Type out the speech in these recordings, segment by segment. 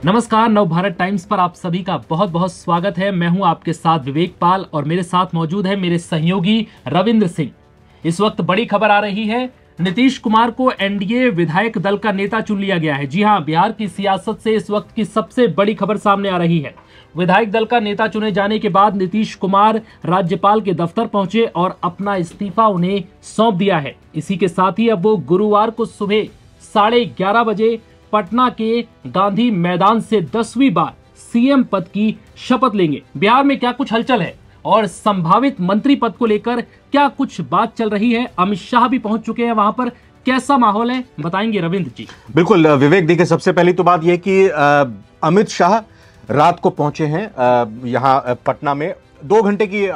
नमस्कार, नवभारत टाइम्स पर आप सभी का बहुत बहुत स्वागत है। मैं हूं आपके साथ विवेक पाल और मेरे साथ मौजूद है मेरे सहयोगी रविंद्र सिंह। इस वक्त बड़ी खबर आ रही है, नीतीश कुमार को एनडीए विधायक दल का नेता चुन लिया गया है। जी हां, बिहार की सियासत से इस वक्त की सबसे बड़ी खबर सामने आ रही है। विधायक दल का नेता चुने जाने के बाद नीतीश कुमार राज्यपाल के दफ्तर पहुंचे और अपना इस्तीफा उन्हें सौंप दिया है। इसी के साथ ही अब वो गुरुवार को सुबह 11:30 बजे पटना के गांधी मैदान से 10वीं बार सीएम पद की शपथ लेंगे। बिहार में क्या कुछ हलचल है और संभावित मंत्री पद को लेकर क्या कुछ बात चल रही है, अमित शाह भी पहुंच चुके हैं वहां पर, कैसा माहौल है, बताएंगे रविंद्र जी। बिल्कुल विवेक, देखिए सबसे पहली तो बात यह कि अमित शाह रात को पहुंचे हैं यहाँ पटना में। 2 घंटे की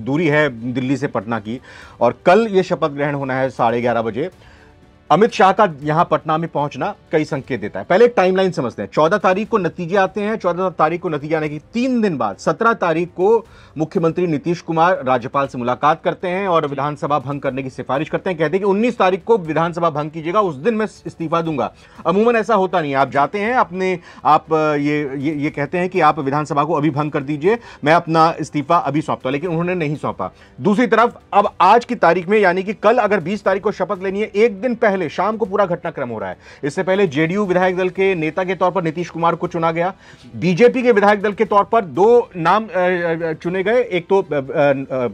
दूरी है दिल्ली से पटना की, और कल ये शपथ ग्रहण होना है 11:30 बजे। अमित शाह का यहां पटना में पहुंचना कई संकेत देता है। पहले एक टाइमलाइन समझते हैं। 14 तारीख को नतीजे आते हैं। 14 तारीख को नतीजे आने की 3 दिन बाद 17 तारीख को मुख्यमंत्री नीतीश कुमार राज्यपाल से मुलाकात करते हैं और विधानसभा भंग करने की सिफारिश करते हैं। कहते हैं कि 19 तारीख को विधानसभा भंग कीजिएगा, उस दिन मैं इस्तीफा दूंगा। अमूमन ऐसा होता नहीं है। आप जाते हैं आप ये कहते हैं कि आप विधानसभा को अभी भंग कर दीजिए, मैं अपना इस्तीफा अभी सौंपता हूं, लेकिन उन्होंने नहीं सौंपा। दूसरी तरफ अब आज की तारीख में, यानी कि कल अगर 20 तारीख को शपथ लेनी है, एक दिन पहले शाम को पूरा घटनाक्रम हो रहा है। इससे पहले जेडीयू विधायक दल के नेता के तौर पर नीतीश कुमार को चुना गया। बीजेपी के विधायक दल के तौर पर 2 नाम चुने गए। एक तो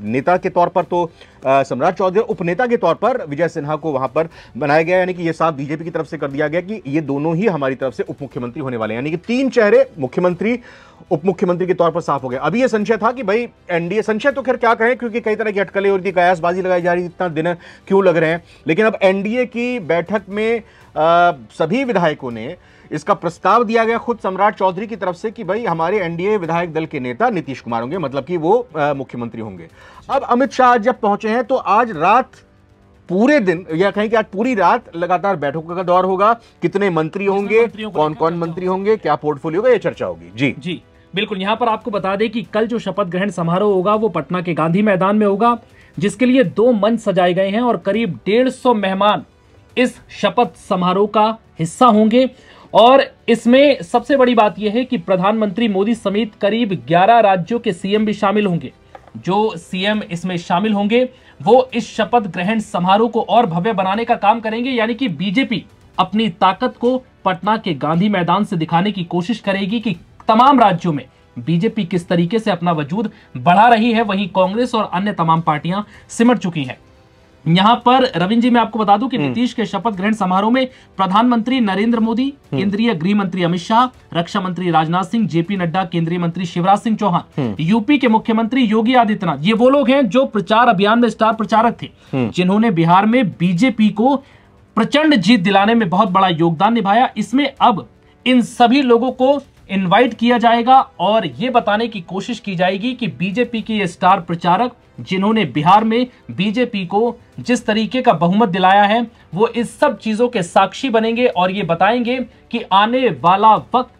नेता के तौर पर तो सम्राट चौधरी, उपनेता के तौर पर विजय सिन्हा को वहां पर बनाया गया। यानी कि यह साफ बीजेपी की तरफ से कर दिया गया कि ये दोनों ही हमारी तरफ से उप मुख्यमंत्री होने वाले हैं। यानी कि 3 चेहरे मुख्यमंत्री उप मुख्यमंत्री के तौर पर साफ हो गए। अभी यह संशय था कि भाई एनडीए, संशय तो खैर क्या कहें, क्योंकि कई तरह की अटकलें हो रही थी, कयासबाजी लगाई जा रही थी, इतना दिन क्यों लग रहे हैं। लेकिन अब एनडीए की बैठक में सभी विधायकों ने इसका प्रस्ताव दिया गया खुद सम्राट चौधरी की तरफ से कि भाई हमारे एनडीए विधायक दल के नेता नीतीश कुमार होंगे, मतलब कि वो मुख्यमंत्री होंगे। अब अमित शाह जब पहुंचे हैं तो आज रात पूरे दिन, या कहें कि आज पूरी रात लगातार बैठकों का दौर होगा। कितने मंत्री होंगे, कौन कौन मंत्री होंगे, क्या पोर्टफोलियो होगा, ये चर्चा होगी। जी बिल्कुल। यहां पर आपको बता दें कि कल जो शपथ ग्रहण समारोह होगा वो पटना के गांधी मैदान में होगा, जिसके लिए 2 मंच सजाए गए हैं और करीब 150 मेहमान इस शपथ समारोह का हिस्सा होंगे। और इसमें सबसे बड़ी बात यह है कि प्रधानमंत्री मोदी समेत करीब 11 राज्यों के सीएम भी शामिल होंगे। जो सीएम इसमें शामिल होंगे वो इस शपथ ग्रहण समारोह को और भव्य बनाने का काम करेंगे। यानी कि बीजेपी अपनी ताकत को पटना के गांधी मैदान से दिखाने की कोशिश करेगी कि तमाम राज्यों में बीजेपी किस तरीके से अपना वजूद बढ़ा रही है। वहीं कांग्रेस और अन्य तमाम पार्टियां सिमट चुकी हैं। यहां पर रविंद्र जी, मैं आपको बता दूं कि नीतीश के शपथ ग्रहण समारोह में प्रधानमंत्री नरेंद्र मोदी, केंद्रीय गृह मंत्री अमित शाह, रक्षा मंत्री राजनाथ सिंह, जेपी नड्डा, केंद्रीय मंत्री शिवराज सिंह चौहान, यूपी के मुख्यमंत्री योगी आदित्यनाथ, ये वो लोग हैं जो प्रचार अभियान में स्टार प्रचारक थे, जिन्होंने बिहार में बीजेपी को प्रचंड जीत दिलाने में बहुत बड़ा योगदान निभाया। इसमें अब इन सभी लोगों को इनवाइट किया जाएगा और यह बताने की कोशिश की जाएगी कि बीजेपी के ये स्टार प्रचारक, जिन्होंने बिहार में बीजेपी को जिस तरीके का बहुमत दिलाया है, वो इस सब चीजों के साक्षी बनेंगे और ये बताएंगे कि आने वाला वक्त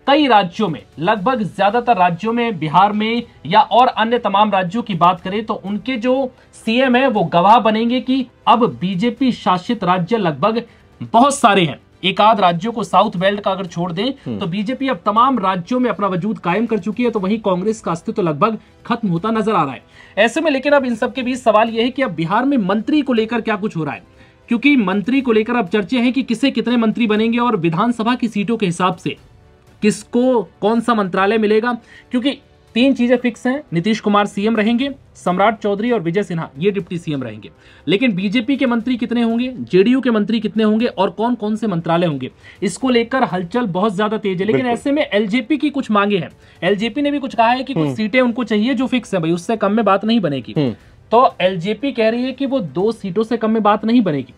कई राज्यों में, लगभग ज्यादातर राज्यों में, बिहार में या और अन्य तमाम राज्यों की बात करें तो उनके जो सीएम है वो गवाह बनेंगे कि अब बीजेपी शासित राज्य लगभग बहुत सारे हैं। एक आध राज्यों को, साउथ बेल्ट का अगर छोड़ दें, तो बीजेपी अब तमाम राज्यों में अपना वजूद कायम कर चुकी है। तो वहीं कांग्रेस का अस्तित्व लगभग खत्म होता नजर आ रहा है। ऐसे में लेकिन अब इन सब के बीच सवाल यह है कि अब बिहार में मंत्री को लेकर क्या कुछ हो रहा है, क्योंकि मंत्री को लेकर अब चर्चे हैं कि किसे कितने मंत्री बनेंगे और विधानसभा की सीटों के हिसाब से किसको कौन सा मंत्रालय मिलेगा। क्योंकि 3 चीजें फिक्स हैं, नीतीश कुमार सीएम रहेंगे, सम्राट चौधरी और विजय सिन्हा ये डिप्टी सीएम रहेंगे। लेकिन बीजेपी के मंत्री कितने होंगे, जेडीयू के मंत्री कितने होंगे और कौन कौन से मंत्रालय होंगे, इसको लेकर हलचल बहुत ज्यादा तेज है। लेकिन ऐसे में एलजेपी की कुछ मांगे हैं। एलजेपी ने भी कुछ कहा है कि कुछ सीटें उनको चाहिए जो फिक्स है, भाई उससे कम में बात नहीं बनेगी। तो एलजेपी कह रही है कि वो 2 सीटों से कम में बात नहीं बनेगी।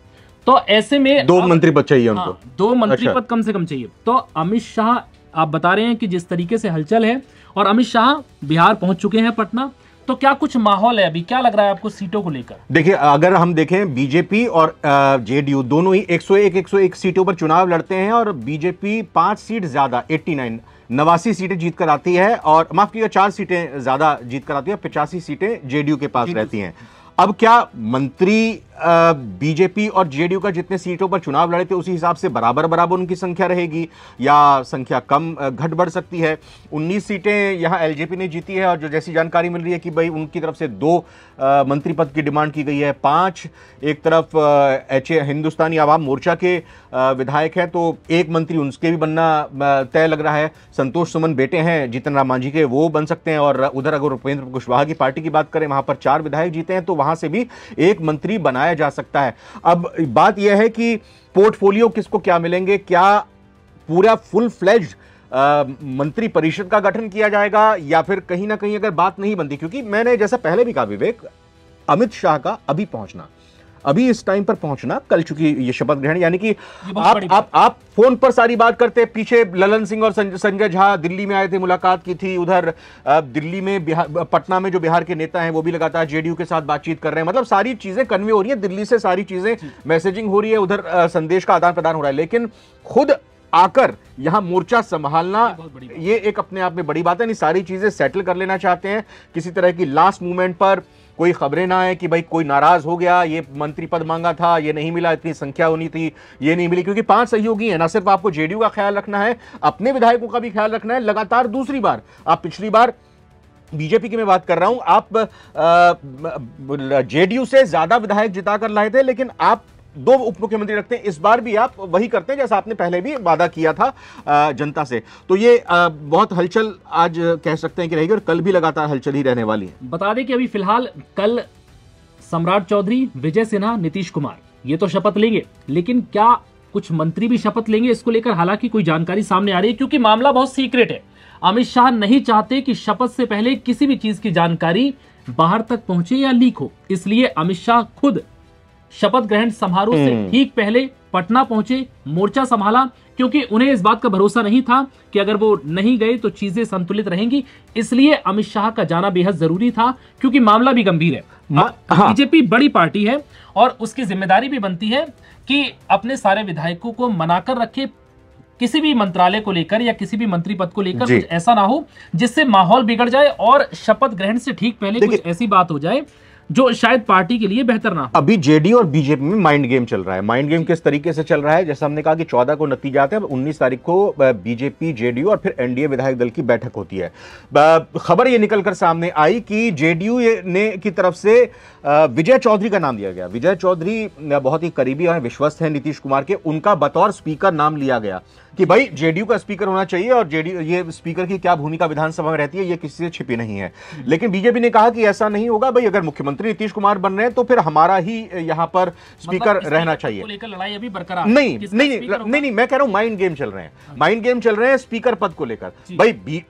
तो ऐसे में 2 मंत्री पद चाहिए उनको, 2 मंत्री पद कम से कम चाहिए। तो अमित शाह, आप बता रहे हैं कि जिस तरीके से हलचल है और अमित शाह बिहार पहुंच चुके हैं पटना, तो क्या कुछ माहौल है अभी, क्या लग रहा है आपको सीटों को लेकर? देखिए, अगर हम देखें बीजेपी और जेडीयू दोनों ही 101 सीटों पर चुनाव लड़ते हैं और बीजेपी 5 सीट ज्यादा 89 सीटें जीत कर आती है, और माफ कीजिए 4 सीटें ज्यादा जीत कर आती है, 85 सीटें जेडीयू के पास रहती हैं। अब क्या मंत्री बीजेपी और जेडीयू का जितने सीटों पर चुनाव लड़े थे उसी हिसाब से बराबर बराबर उनकी संख्या रहेगी या संख्या कम घट बढ़ सकती है? 19 सीटें यहां एलजेपी ने जीती है और जो जैसी जानकारी मिल रही है कि भाई उनकी तरफ से 2 मंत्री पद की डिमांड की गई है, 5 एक तरफ हिंदुस्तानी आवाम मोर्चा के विधायक हैं तो 1 मंत्री उनके भी बनना तय लग रहा है। संतोष सुमन बेटे हैं जीतन राम मांझी के, वो बन सकते हैं। और उधर अगर उपेंद्र कुशवाहा की पार्टी की बात करें, वहां पर 4 विधायक जीते हैं तो वहां से भी 1 मंत्री बनाया जा सकता है। अब बात यह है कि पोर्टफोलियो किसको क्या मिलेंगे, क्या पूरा फुल फ्लेज्ड मंत्री परिषद का गठन किया जाएगा या फिर कहीं ना कहीं अगर बात नहीं बनती, क्योंकि मैंने जैसा पहले भी कहा विवेक, अमित शाह का अभी पहुंचना, अभी इस टाइम पर पहुंचना, कल चूंकि ये शपथ ग्रहण यानी कि आप फोन पर सारी बात करते, पीछे ललन सिंह और संजय झा दिल्ली में आए थे, मुलाकात की थी, उधर दिल्ली में पटना में जो बिहार के नेता हैं वो भी लगातार जेडीयू के साथ बातचीत कर रहे हैं। मतलब सारी चीजें कन्वे हो रही है, दिल्ली से सारी चीजें मैसेजिंग हो रही है, उधर संदेश का आदान प्रदान हो रहा है। लेकिन खुद आकर यहां मोर्चा संभालना ये एक अपने आप में बड़ी बात है। नहीं, सारी चीजें सेटल कर लेना चाहते हैं, किसी तरह की लास्ट मोमेंट पर कोई खबरें ना आए कि भाई कोई नाराज हो गया, ये मंत्री पद मांगा था, ये नहीं मिला, इतनी संख्या होनी थी, ये नहीं मिली। क्योंकि 5 सहयोगी हैं, ना सिर्फ आपको जेडीयू का ख्याल रखना है, अपने विधायकों का भी ख्याल रखना है। लगातार दूसरी बार, आप पिछली बार बीजेपी की मैं बात कर रहा हूं, आप जेडीयू से ज्यादा विधायक जिताकर लाए थे, लेकिन आप 2 उप मुख्यमंत्री रखते हैं। इस बार भी आप वही करते हैं जैसा आपने पहले भी वादा किया था जनता से। तो ये बहुत हलचल आज कह सकते हैं कि रहेगी और कल भी लगातार हलचल ही रहने वाली है। बता दें कि अभी फिलहाल कल सम्राट चौधरी, विजय सिन्हा, नीतीश कुमार ये तो शपथ लेंगे, लेकिन क्या कुछ मंत्री भी शपथ लेंगे, इसको लेकर हालांकि कोई जानकारी सामने आ रही है, क्योंकि मामला बहुत सीक्रेट है। अमित शाह नहीं चाहते कि शपथ से पहले किसी भी चीज की जानकारी बाहर तक पहुंचे या लीक हो, इसलिए अमित शाह खुद शपथ ग्रहण समारोह से ठीक पहले पटना पहुंचे, मोर्चा संभाला, क्योंकि उन्हें इस बात का भरोसा नहीं था कि अगर वो नहीं गए तो चीजें संतुलित रहेंगी। इसलिए अमित शाह का जाना बेहद जरूरी था, क्योंकि मामला भी गंभीर है। बीजेपी बड़ी पार्टी है और उसकी जिम्मेदारी भी बनती है कि अपने सारे विधायकों को मनाकर रखे, किसी भी मंत्रालय को लेकर या किसी भी मंत्री पद को लेकर कुछ ऐसा ना हो जिससे माहौल बिगड़ जाए और शपथ ग्रहण से ठीक पहले कुछ ऐसी बात हो जाए जो शायद पार्टी के लिए बेहतर ना हो। अभी जेडीयू और बीजेपी में माइंड गेम चल रहा है। माइंड गेम किस तरीके से चल रहा है, जैसा हमने कहा कि 14 को नतीजे आते हैं, 19 तारीख को बीजेपी, जेडीयू और फिर एनडीए विधायक दल की बैठक होती है। खबर यह निकलकर सामने आई कि जेडीयू ने की तरफ से विजय चौधरी का नाम लिया गया। विजय चौधरी बहुत ही करीबी और विश्वस्त है नीतीश कुमार के, उनका बतौर स्पीकर नाम लिया गया कि भाई जेडीयू का स्पीकर होना चाहिए और जेडीयू, ये स्पीकर की क्या भूमिका विधानसभा में रहती है ये किसी से छिपी नहीं है। लेकिन बीजेपी ने कहा कि ऐसा नहीं होगा, भाई अगर मुख्यमंत्री नीतीश कुमार बन रहे हैं तो फिर हमारा ही यहां पर स्पीकर रहना चाहिए। लेकर लड़ाई अभी बरकरार नहीं, मैं कह रहा हूं माइंड गेम चल रहे हैं, माइंड गेम चल रहे हैं स्पीकर पद को लेकर। भाई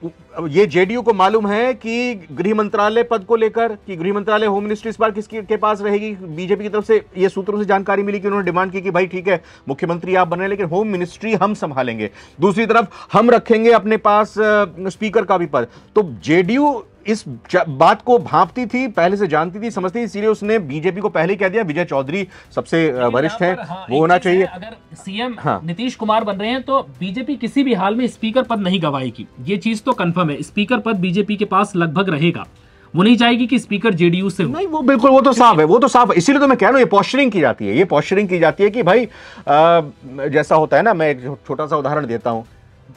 ये जेडीयू को मालूम है कि गृह मंत्रालय पद को लेकर, कि गृह मंत्रालय, होम मिनिस्ट्री इस बार किसके पास रहेगी। बीजेपी की तरफ से ये सूत्रों से जानकारी मिली कि उन्होंने डिमांड की कि भाई ठीक है मुख्यमंत्री आप बन रहे हैं लेकिन होम मिनिस्ट्री हम संभालेंगे, दूसरी तरफ हम रखेंगे अपने पास स्पीकर का भी पद। तो जेडीयू इस बात को भांपती थी, पहले से जानती थी, समझती थी, इसीलिए उसने बीजेपी को पहले कह दिया विजय चौधरी सबसे वरिष्ठ हैं, वो होना चाहिए। अगर सीएम नीतीश कुमार बन रहे हैं तो बीजेपी किसी भी हाल में स्पीकर पद नहीं गंवाएगी, ये चीज तो कंफर्म है। स्पीकर पद बीजेपी के पास लगभग रहेगा, वो नहीं चाहेगी कि स्पीकर जेडीयू से हो। नहीं, वो बिल्कुल, वो तो साफ है, वो तो साफ है। इसीलिए तो मैं कह रहा हूं ये पोस्चरिंग की जाती है, ये पोस्चरिंग की जाती है कि भाई जैसा होता है ना, मैं एक छोटा सा उदाहरण देता हूं।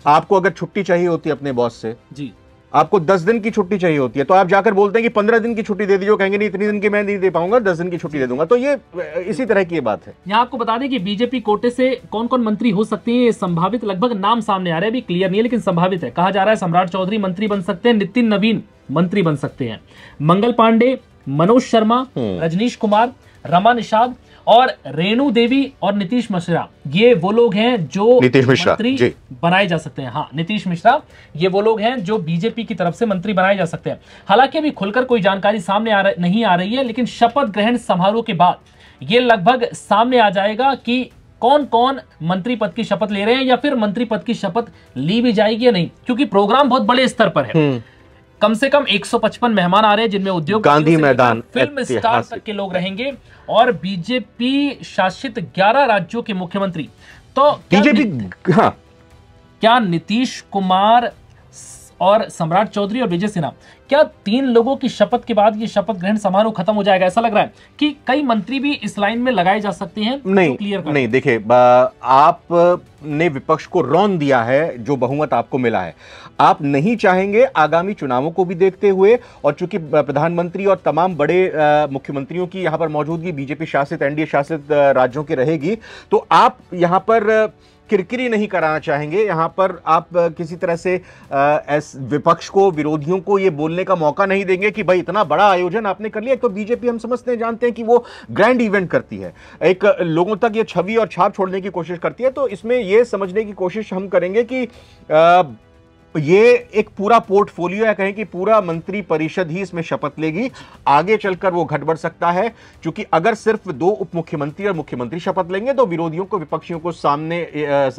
आपको अगर छुट्टी चाहिए होती है अपने बॉस से जी, आपको 10 दिन की छुट्टी चाहिए होती है, तो आप जाकर बोलते हैं कि 15 दिन की छुट्टी दे दीजिए, कहेंगे नहीं इतनी दिन की मैं नहीं दे पाऊंगा, 10 दिन की छुट्टी दे दूंगा। तो ये इसी तरह की बात है। यहाँ आपको बता दें कि बीजेपी कोटे से कौन कौन मंत्री हो सकते हैं, संभावित लगभग नाम सामने आ रहे हैं, अभी क्लियर नहीं है लेकिन संभावित है। कहा जा रहा है सम्राट चौधरी मंत्री बन सकते हैं, नितिन नवीन मंत्री बन सकते हैं, मंगल पांडे, मनोज शर्मा, रजनीश कुमार, रमा निषाद और रेणु देवी और नीतीश मिश्रा, ये वो लोग हैं जो मंत्री बनाए जा सकते हैं। हाँ, नीतीश मिश्रा ये वो लोग हैं जो बीजेपी की तरफ से मंत्री बनाए जा सकते हैं। हालांकि अभी खुलकर कोई जानकारी सामने नहीं आ रही है, लेकिन शपथ ग्रहण समारोह के बाद ये लगभग सामने आ जाएगा कि कौन कौन मंत्री पद की शपथ ले रहे हैं या फिर मंत्री पद की शपथ ली भी जाएगी या नहीं, क्योंकि प्रोग्राम बहुत बड़े स्तर पर है। कम से कम 155 मेहमान आ रहे हैं, जिनमें उद्योग, गांधी मैदान, फिल्म स्टार तक के लोग रहेंगे और बीजेपी शासित 11 राज्यों के मुख्यमंत्री। तो बीजेपी क्या नीतीश कुमार और सम्राट चौधरी और विजय सिन्हा, क्या 3 लोगों की शपथ के बाद ये शपथ ग्रहण समारोह खत्म हो जाएगा? ऐसा लग रहा है कि कई मंत्री भी इस लाइन में लगाए जा सकते हैं। नहीं, क्लियर नहीं, देखिए, आपने विपक्ष को रौंद दिया है जो बहुमत आपको मिला है। आप नहीं चाहेंगे आगामी चुनावों को भी देखते हुए, और चूंकि प्रधानमंत्री और तमाम बड़े मुख्यमंत्रियों की यहां पर मौजूदगी बीजेपी शासित, एनडीए शासित राज्यों की रहेगी, तो आप यहां पर किरकिरी नहीं कराना चाहेंगे। यहां पर आप किसी तरह से विपक्ष को, विरोधियों को ये बोलने का मौका नहीं देंगे कि भाई इतना बड़ा आयोजन आपने कर लिया। तो बीजेपी हम समझते हैं, जानते हैं कि वो ग्रैंड इवेंट करती है, एक लोगों तक ये छवि और छाप छोड़ने की कोशिश करती है। तो इसमें ये समझने की कोशिश हम करेंगे कि ये एक पूरा पोर्टफोलियो है, कहें कि पूरा मंत्री परिषद ही इसमें शपथ लेगी। आगे चलकर वो घट बढ़ सकता है, क्योंकि अगर सिर्फ 2 उप मुख्यमंत्री और मुख्यमंत्री शपथ लेंगे तो विरोधियों को, विपक्षियों को सामने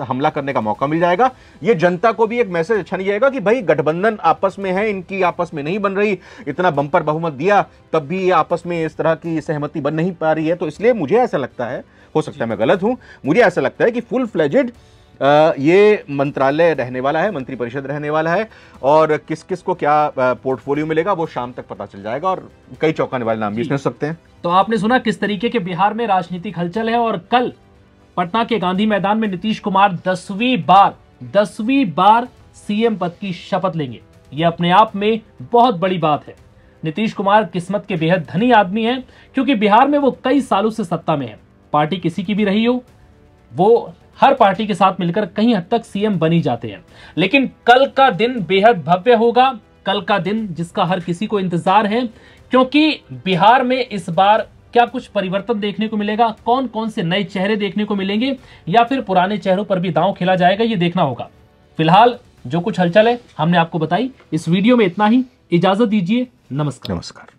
हमला करने का मौका मिल जाएगा। ये जनता को भी एक मैसेज अच्छा नहीं जाएगा कि भाई गठबंधन आपस में है, इनकी आपस में नहीं बन रही। इतना बंपर बहुमत दिया तब भी ये आपस में इस तरह की सहमति बन नहीं पा रही है। तो इसलिए मुझे ऐसा लगता है, हो सकता है मैं गलत हूं, मुझे ऐसा लगता है कि फुल फ्लेजेड ये मंत्रालय रहने वाला है, मंत्रिपरिषद रहने वाला है, और किस किस को क्या पोर्टफोलियो मिलेगा वो शाम तक पता चल जाएगा, और कई चौंकाने वाले नाम भी इसमें हो सकते हैं। तो आपने सुना किस तरीके के बिहार में राजनीतिक हलचल है, और कल पटना के गांधी मैदान में नीतीश कुमार 10वीं बार सीएम पद की शपथ लेंगे। यह अपने आप में बहुत बड़ी बात है। नीतीश कुमार किस्मत के बेहद धनी आदमी हैं, क्योंकि बिहार में वो कई सालों से सत्ता में है। पार्टी किसी की भी रही हो, वो हर पार्टी के साथ मिलकर कहीं हद तक सीएम बनी जाते हैं। लेकिन कल का दिन बेहद भव्य होगा, कल का दिन जिसका हर किसी को इंतजार है, क्योंकि बिहार में इस बार क्या कुछ परिवर्तन देखने को मिलेगा, कौन कौन से नए चेहरे देखने को मिलेंगे, या फिर पुराने चेहरों पर भी दांव खेला जाएगा, ये देखना होगा। फिलहाल जो कुछ हलचल है हमने आपको बताई। इस वीडियो में इतना ही। इजाजत दीजिए। नमस्कार।